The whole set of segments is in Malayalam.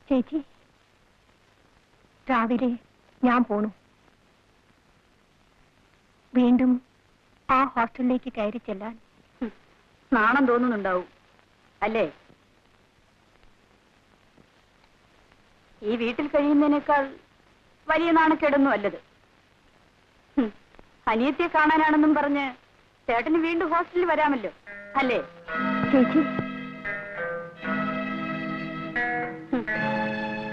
ചേച്ചി, രാവിലെ ഞാൻ പോണു. വീണ്ടും ആ ഹോസ്റ്റലിലേക്ക് കയറി ചെല്ലാൻ നാണം തോന്നുന്നുണ്ടാവും അല്ലേ? ഈ വീട്ടിൽ കഴിയുന്നതിനേക്കാൾ വലിയ നാണക്കേടൊന്നും അല്ലത്. അനിയത്തിയെ കാണാനാണെന്നും പറഞ്ഞ് ചേട്ടന് വീണ്ടും ഹോസ്റ്റലിൽ വരാമല്ലോ അല്ലേ? ചേച്ചി,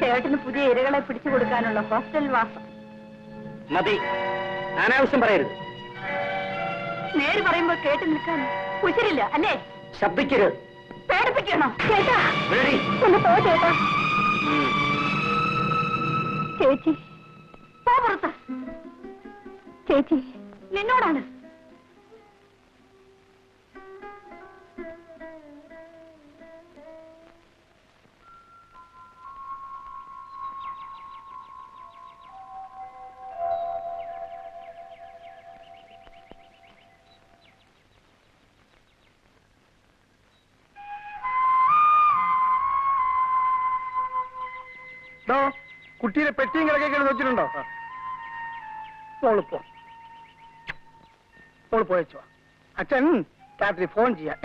ചേട്ടന് പുതിയ ഇരകളെ പിടിച്ചു കൊടുക്കാനുള്ള ഹോസ്റ്റൽ വാസം. മതി, അനാവശ്യം പറയരുത്. നേര് പറയുമ്പോൾ കേട്ടു നിൽക്കാൻ കുശരില്ല അല്ലേ? ശബ്ദിക്കരുത്. പേടിപ്പിക്കണോ? ചേട്ടാ ഒന്ന് പോ ചേട്ടാ. ചേച്ചി പോ പുറത്ത്. ചേച്ചി, നിന്നോടാണ്. കുട്ടിയുടെ പെട്ടിയും കിടക്കൊക്കെ വെച്ചിട്ടുണ്ടോ? മോള് പോയച്ചോ. അച്ഛൻ രാത്രി ഫോൺ ചെയ്യാം.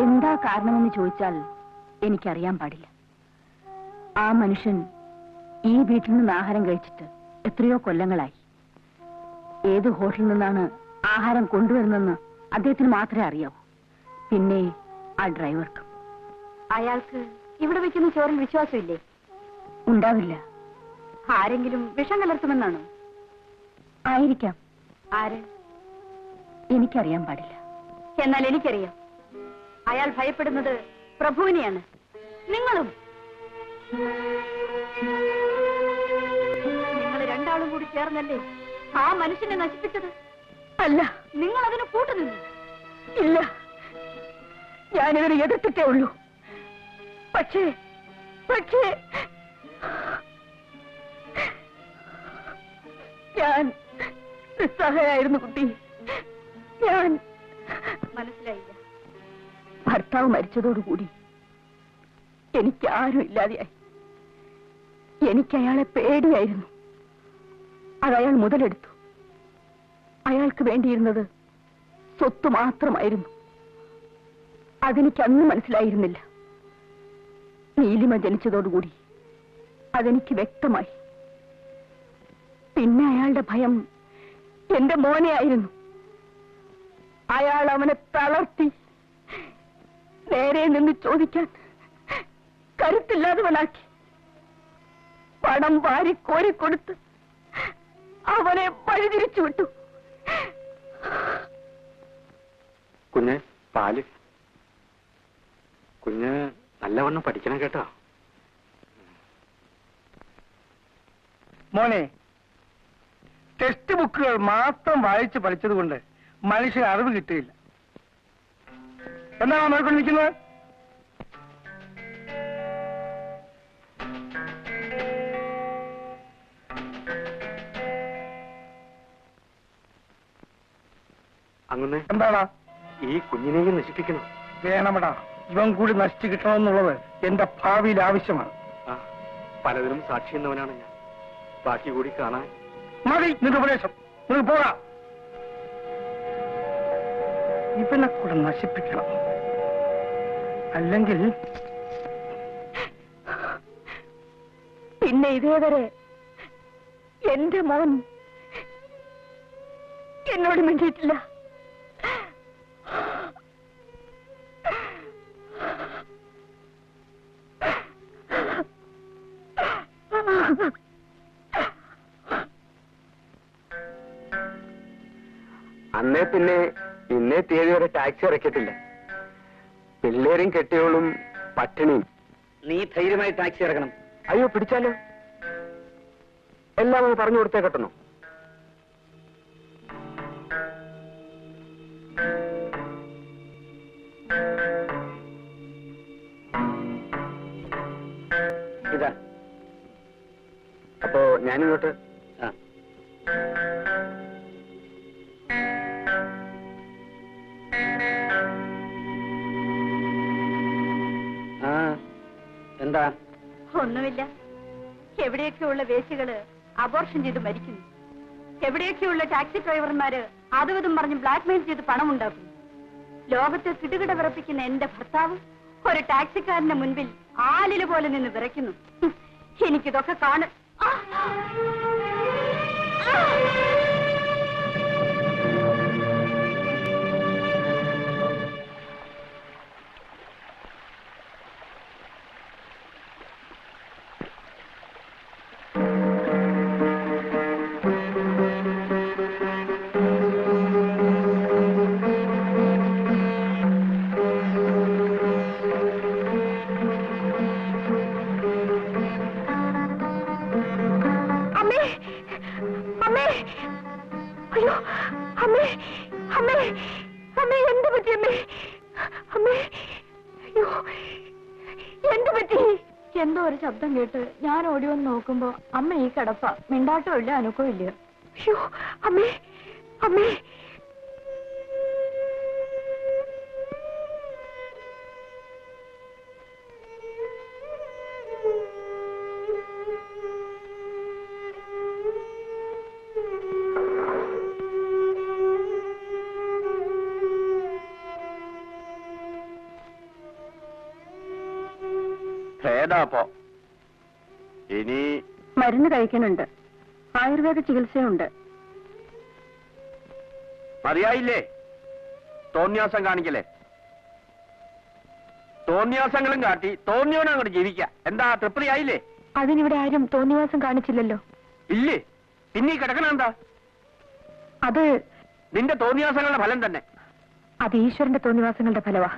എന്താ കാരണമെന്ന് ചോദിച്ചാൽ എനിക്കറിയാൻ പാടില്ല. ആ മനുഷ്യൻ ഈ വീട്ടിൽ നിന്ന് ആഹാരം കഴിച്ചിട്ട് എത്രയോ കൊല്ലങ്ങളായി. ഏത് ഹോട്ടലിൽ നിന്നാണ് ആഹാരം കൊണ്ടുവരുന്നെന്ന് അദ്ദേഹത്തിന് മാത്രമേ അറിയാവൂ. പിന്നെ ആ ഡ്രൈവർക്ക്. അയാൾക്ക് ഇവിടെ വെക്കുന്ന ചോറിൽ വിശ്വാസമില്ലേ? ഉണ്ടാവില്ല. ആരെങ്കിലും വിഷം കലർത്തുമെന്നാണോ? ആയിരിക്കാം. ആര്? എനിക്കറിയാൻ പാടില്ല. എന്നാൽ എനിക്കറിയാം. അയാൾ ഭയപ്പെടുന്നത് പ്രഭുവിനെയാണ്. നിങ്ങളും. നിങ്ങൾ രണ്ടാളും കൂടി ചേർന്നല്ലേ ആ മനുഷ്യനെ നശിപ്പിച്ചത്? അല്ല, നിങ്ങൾ അതിന് കൂട്ടുനിന്നു. ഇല്ല, ഞാനിതിനെ എതിർത്തിട്ടേ ഉള്ളൂ. പക്ഷേ ഞാൻ നിസ്സഹായായിരുന്നു കുട്ടി. ഞാൻ മനസ്സിലായില്ല. ഭർത്താവ് മരിച്ചതോടുകൂടി എനിക്ക് ആരും ഇല്ലാതെയായി. എനിക്ക് അയാളെ പേടിയായിരുന്നു. അതയാൾ മുതലെടുത്തു. അയാൾക്ക് വേണ്ടിയിരുന്നത് സ്വത്ത് മാത്രമായിരുന്നു. അതെനിക്ക് അന്ന് മനസ്സിലായിരുന്നില്ല. നീലിമ ജനിച്ചതോടുകൂടി അതെനിക്ക് വ്യക്തമായി. പിന്നെ അയാളുടെ ഭയം എന്റെ മോനെ ആയിരുന്നു. അയാൾ അവനെ തളർത്തി നേരെ നിന്ന് ചോദിക്കാൻ കരുത്തില്ലാത്തവനാക്കി. പണം വാരി കോരിക്കൊടുത്ത് അവനെ വഴിതിരിച്ചു വിട്ടു. കുഞ്ഞ് പാല്. കുഞ്ഞ് നല്ലവണ്ണം പഠിക്കണം കേട്ടോ. മോനെ, ടെക്സ്റ്റ് ബുക്കുകൾ മാത്രം വായിച്ച് പഠിച്ചതുകൊണ്ട് മനുഷ്യന് അറിവ് കിട്ടിയില്ല. എന്താണ് നോക്കൊണ്ട് നിൽക്കുന്നത്? അങ്ങനെ എന്താടാ? ഈ കുഞ്ഞിനെയും നശിപ്പിക്കണം. വേണമടാ, ഇവൻ കൂടി നശിച്ചു കിട്ടണമെന്നുള്ളത് എന്റെ ഭാവിയിൽ ആവശ്യമാണ്. പലതിനും സാക്ഷി എന്നവനാണ് ഞാൻ. ബാക്കി കൂടി കാണാൻ. മതി നിന്റെ ഉപദേശം. നിങ്ങൾ പോകാം. ഇവനെ കൂടെ നശിപ്പിക്കണം. അല്ലെങ്കിൽ പിന്നെ ഇതേവരെ എന്റെ മോൻ എന്നോട് മിണ്ടിയിട്ടില്ല. അന്നേ പിന്നെ ഇന്നേ തീയതി വരെ ടാക്സി ഇറക്കിയിട്ടില്ല. പിള്ളേരും കെട്ടിയോളും പട്ടിണിയും. നീ ധൈര്യമായി ടാക്സി ഇറക്കണം. അയ്യോ, പിടിച്ചാലോ? എല്ലാം പറഞ്ഞു കൊടുത്തേ കെട്ടണോ? ഇതാ. അപ്പോ ഞാനിങ്ങോട്ട്. എന്താ? ഒന്നുമില്ല. എവിടെയൊക്കെയുള്ള വേശികള് അബോർഷൻ ചെയ്ത് മരിക്കുന്നു. എവിടെയൊക്കെയുള്ള ടാക്സി ഡ്രൈവർമാര് അതും പറഞ്ഞ് ബ്ലാക്ക്മെയിൽ ചെയ്ത് പണം ഉണ്ടാക്കുന്നു. ലോകത്തെ കിടുകിട വിറപ്പിക്കുന്ന എന്റെ ഭർത്താവ് ഒരു ടാക്സിക്കാരന്റെ മുൻപിൽ ആലില് പോലെ നിന്ന് വിറയ്ക്കുന്നു. എനിക്കിതൊക്കെ കാണും. അയ്യോ, അമ്മേ, അമ്മേ, അമ്മേ, എന്ത് പറ്റി അമ്മേ? അമ്മേ, അയ്യോ, എന്ത് പറ്റി? എന്തോ ഒരു ശബ്ദം കേട്ട് ഞാൻ ഓടി വന്ന് നോക്കുമ്പോ അമ്മ ഈ കിടപ്പ. മിണ്ടാട്ടോ ഇല്ല, അനക്കോ ഇല്ല. അയ്യോ, അമ്മേ, അമ്മേ. ഭേദാപ്പോ ഇനി മരുന്ന് കഴിക്കുന്നുണ്ട്, ആയുർവേദ ചികിത്സയുണ്ട്. മതിയായില്ലേ? തോന്നിയാസം കാണിക്കലേ? തോന്നിയാസങ്ങളും കാട്ടി തോന്നിയോടെ അങ്ങോട്ട് ജീവിക്കാം. എന്താ, തൃപ്തിയായില്ലേ? അതിനിവിടെ ആരും തോന്നിവാസം കാണിച്ചില്ലല്ലോ. ഇല്ലേ? പിന്നെ ഈ കിടക്കണ എന്താ? അത് നിന്റെ തോന്നിയാസങ്ങളുടെ ഫലം തന്നെ. അത് ഈശ്വരന്റെ തോന്നിവാസങ്ങളുടെ ഫലവാ.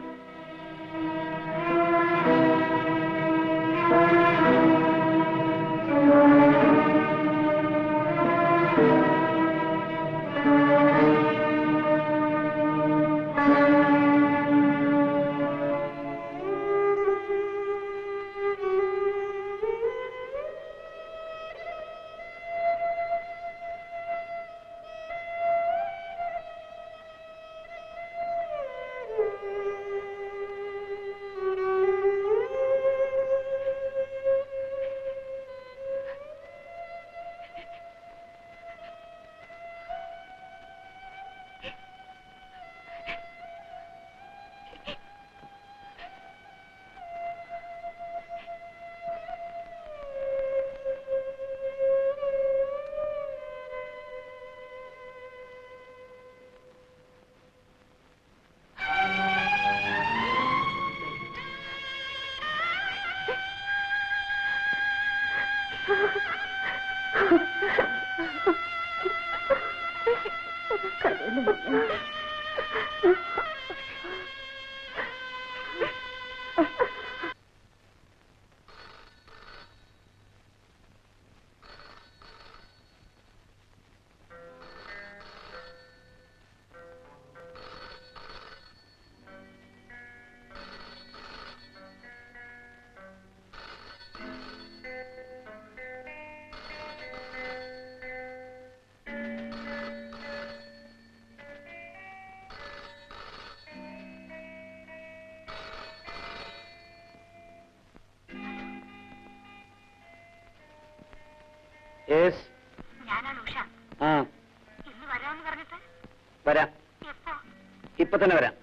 ഞാനാണ് ഉഷ. ഇന്ന് വരാമെന്ന് പറഞ്ഞിട്ട് വരാം. ഇപ്പൊ തന്നെ വരാം.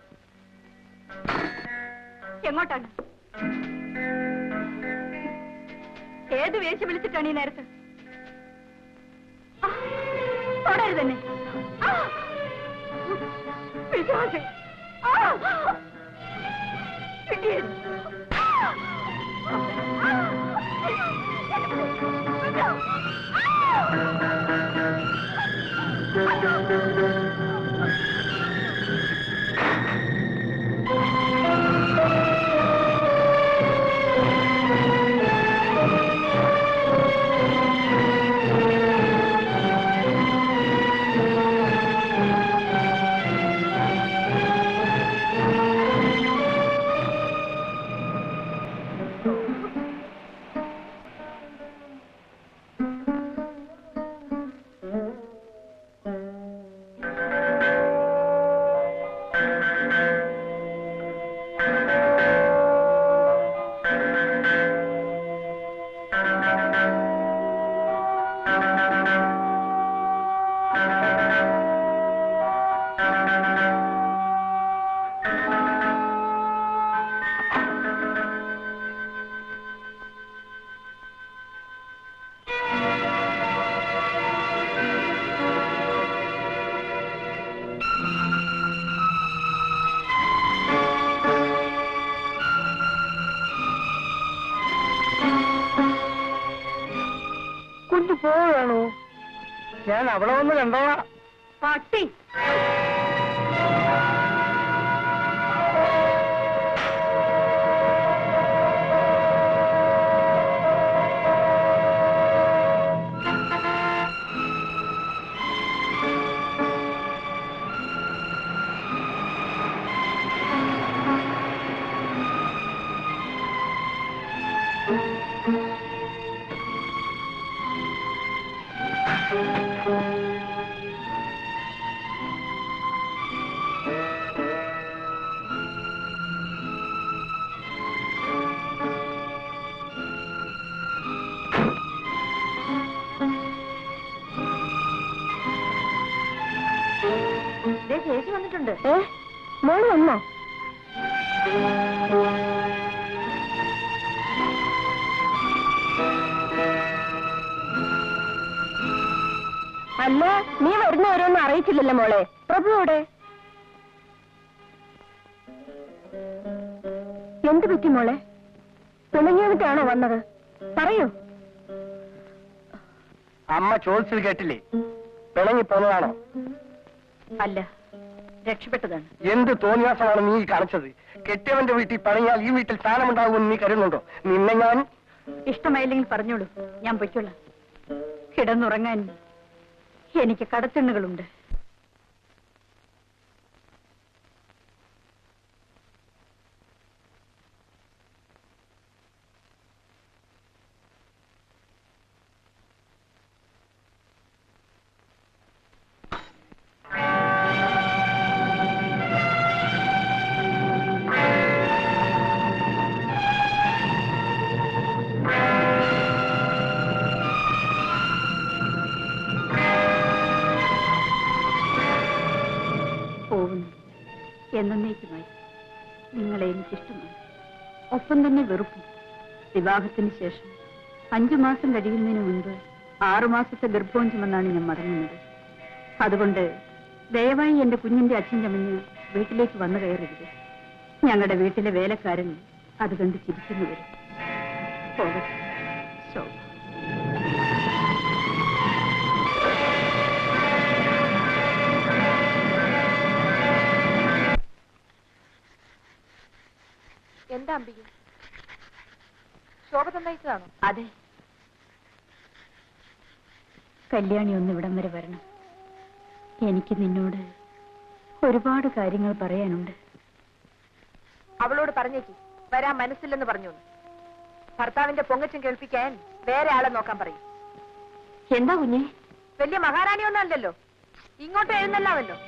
എങ്ങോട്ടാണ്? ഏത് വേശി വിളിച്ചിട്ടാണ് ഈ നേരത്ത്? തുടരുത് തന്നെ. പിശാച്. ഇടിയൻ. പോവാണോ? ഞാൻ അവിടെ വന്ന് കണ്ടോളാം. പട്ടി. ചേച്ചി വന്നിട്ടുണ്ട്. മോള് വന്നോ? അല്ല, നീ വരുന്നവരൊന്നും അറിയിച്ചില്ലല്ലോ മോളെ. പ്രഭു എവിടെ? എന്ത് പറ്റി മോളെ? പിണങ്ങിയിട്ടാണോ വന്നത്? പറയൂ. അമ്മ ചോദിച്ചത് കേട്ടില്ലേ? പിണങ്ങി പോന്നതാണോ? അല്ല, രക്ഷപ്പെട്ടതാണ്. എന്ത് തോന്നിയാസമാണ് നീ കാണിച്ചത്? കെട്ടിയവന്റെ വീട്ടിൽ പണിയാൽ ഈ വീട്ടിൽ സ്ഥാനമുണ്ടാകുമെന്ന് നീ കരുതുന്നുണ്ടോ? നിന്നെ ഞാൻ... ഇഷ്ടമായില്ലെങ്കിൽ പറഞ്ഞോളൂ, ഞാൻ പൊയ്ക്കൊള്ളാം. കിടന്നുറങ്ങാൻ എനിക്ക് കടത്തിണ്ണുകളുണ്ട്. എന്നേക്കുമായി നിങ്ങളെ എനിക്കിഷ്ടമാണ്. ഒപ്പം തന്നെ വെറുപ്പും. വിവാഹത്തിന് ശേഷം 5 മാസം കഴിയുന്നതിന് മുൻപ് 6 മാസത്തെ ഗർഭവും ചുമന്നാണ് ഞാൻ മടങ്ങുന്നത്. അതുകൊണ്ട് ദയവായി എന്റെ കുഞ്ഞിന്റെ അച്ഛൻ ചമഞ്ഞ് വീട്ടിലേക്ക് വന്നു കയറരുത്. ഞങ്ങളുടെ വീട്ടിലെ വേലക്കാരൻ അത് കണ്ട് ചിരിക്കുന്നു വരും. പോകട്ടെ. ശോഭ. എന്താ അമ്പിക? ശോഭ തന്നയച്ചതാണോ? അതെ. കല്യാണി ഒന്ന് ഇവിടം വരെ വരണം. എനിക്ക് നിന്നോട് ഒരുപാട് കാര്യങ്ങൾ പറയാനുണ്ട്. അവളോട് പറഞ്ഞേക്ക് വരാൻ മനസ്സില്ലെന്ന് പറഞ്ഞു. ഭർത്താവിന്റെ പൊങ്ങച്ചം കേൾപ്പിക്കാൻ വേറെ ആളെ നോക്കാൻ പറയും. എന്താ കുഞ്ഞെ? വലിയ മഹാറാണിയൊന്നും അല്ലല്ലോ, ഇങ്ങോട്ട് എഴുന്നല്ലാമല്ലോ.